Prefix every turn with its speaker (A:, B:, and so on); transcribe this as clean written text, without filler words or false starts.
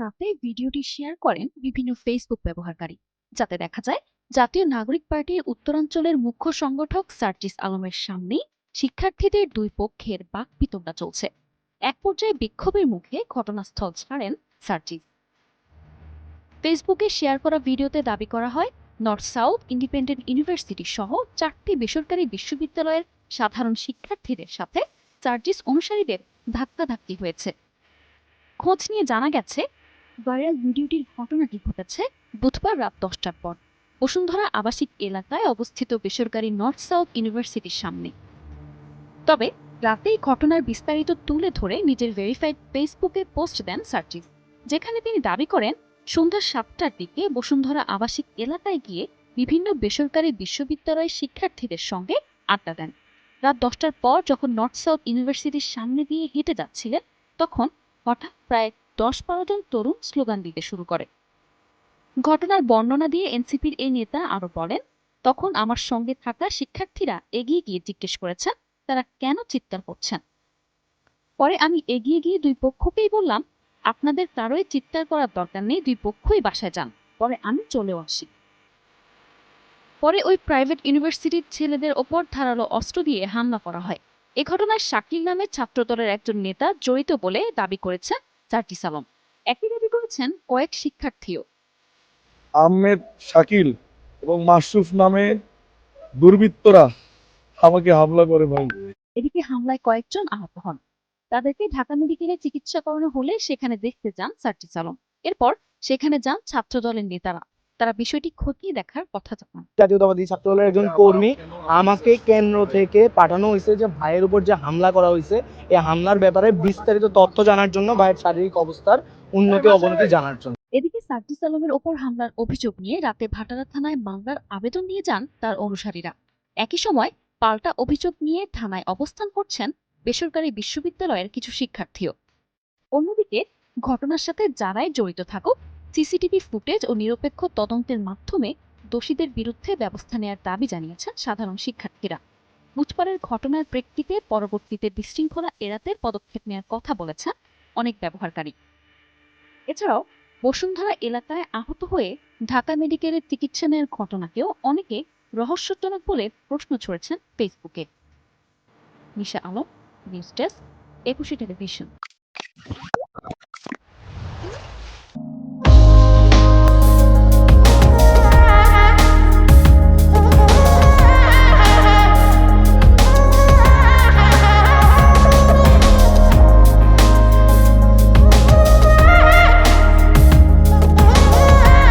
A: রাতে ভিডিওটি শেয়ার করেন বিভিন্ন ফেসবুক ব্যবহারকারী, যাতে দেখা যায় জাতীয় নাগরিক পার্টির উত্তরাঞ্চলের মুখ্য সংগঠক সার্জিস আলমের সামনেই শিক্ষার্থীদের দুই পক্ষের বাকবিতণ্ডা চলছে। এক পর্যায়ে বিক্ষোভের মুখে ঘটনাস্থল ছাড়েন সার্জিস। ফেসবুকে শেয়ার করা ভিডিওতে দাবি করা হয়, নর্থ সাউথ ইন্ডিপেন্ডেন্ট ইউনিভার্সিটি সহ 4টি বেসরকারি বিশ্ববিদ্যালয়ের সাধারণ শিক্ষার্থীদের সাথে সার্জিস অনুসারীদের ধাক্কাধাক্কি হয়েছে। খোঁজ নিয়ে জানা গেছে, ভাইরাল ভিডিওটির ঘটনাটি ঘটেছে বুধবার রাত 10টার পর বসুন্ধরা আবাসিক এলাকায় অবস্থিত বেসরকারি নর্থ সাউথ ইউনিভার্সিটির সামনে। তবে রাতেই ঘটনার বিস্তারিত তুলে ধরে নিজের ভেরিফাইড ফেসবুকে পোস্ট দেন সার্জিস, যেখানে তিনি দাবি করেন সন্ধ্যা 7টার দিকে বসুন্ধরা আবাসিক এলাকায় গিয়ে বিভিন্ন বেসরকারি বিশ্ববিদ্যালয়ের শিক্ষার্থীদের সঙ্গে আড্ডা দেন। রাত 10টার পর যখন নর্থ সাউথ ইউনিভার্সিটির সামনে দিয়ে হেঁটে যাচ্ছিলেন, তখন হঠাৎ প্রায় 10-12 জন তরুণ স্লোগান দিতে শুরু করে। ঘটনার বর্ণনা দিয়ে এনসিপির এই নেতা আরো বলেন, তখন আমার সঙ্গে থাকা শিক্ষার্থীরা এগিয়ে গিয়ে জিজ্ঞেস করেছেন তারা কেন চিৎকার করছেন। পরে আমি এগিয়ে গিয়ে দুই পক্ষকেই বললাম, আপনাদের কারোই চিৎকার করার দরকার নেই, দুই পক্ষই বাসায় যান। পরে আমি চলেও আসি। পরে ওই প্রাইভেট ইউনিভার্সিটির ছেলেদের ওপর ধারালো অস্ত্র দিয়ে হামলা করা হয়। এ ঘটনায় শাকিল নামের ছাত্রদলের একজন নেতা জড়িত বলে দাবি করেছেন সার্জিস আলম। একই দাবি করেছেন কয়েক শিক্ষার্থীও।
B: আহমেদ শাকিল এবং মাসুফ নামে দুর্বৃত্তরা আমাকে হামলা করে ভাই।
A: এদিকে হামলায় কয়েকজন আহত হন। তাদেরকে ঢাকা মেডিকেলে চিকিৎসা করানো হলে সেখানে দেখতে যান সার্জিস আলম। এরপর সেখানে যান ছাত্রদলের নেতারা। তারা বিষয়টি খতিয়ে দেখার কথা জানান।
C: জাতীয়তাবাদী ছাত্রদলের একজন কর্মী আমাকে কেন্দ্র থেকে পাঠানো হয়েছে যে ভাইয়ের উপর যে হামলা করা হয়েছে এই হামলার ব্যাপারে বিস্তারিত তথ্য জানার জন্য, ভাইয়ের শারীরিক অবস্থার উন্নতি অবনতি জানার জন্য।
A: এদিকে সার্জিস আলমের ওপর হামলার অভিযোগ নিয়ে রাতে ভাটারা থানায় মামলার আবেদন নিয়ে যান তার অনুসারীরা। একই সময় পাল্টা অভিযোগ নিয়ে থানায় অবস্থান করছেন বেসরকারি বিশ্ববিদ্যালয়ের কিছু শিক্ষার্থীও। অন্যদিকে ঘটনার সাথে যারাই জড়িত থাকুক, সিসিটিভি ফুটেজ ও নিরপেক্ষ তদন্তের মাধ্যমে দোষীদের বিরুদ্ধে ব্যবস্থা নেওয়ার দাবি জানিয়েছেন সাধারণ শিক্ষার্থীরা। বুধবারের ঘটনার প্রেক্ষিতে পরবর্তীতে বিশৃঙ্খলা এড়াতে পদক্ষেপ নেওয়ার কথা বলেছেন অনেক ব্যবহারকারী। এছাড়াও বসুন্ধরা এলাকায় আহত হয়ে ঢাকা মেডিকেলের চিকিৎসা নেওয়ার ঘটনাকেও অনেকে রহস্যজনক বলে প্রশ্ন ছড়েছেন ফেসবুকে। নিশা আলম, নিউজ ডেস্ক, 21 টেলিভিশন।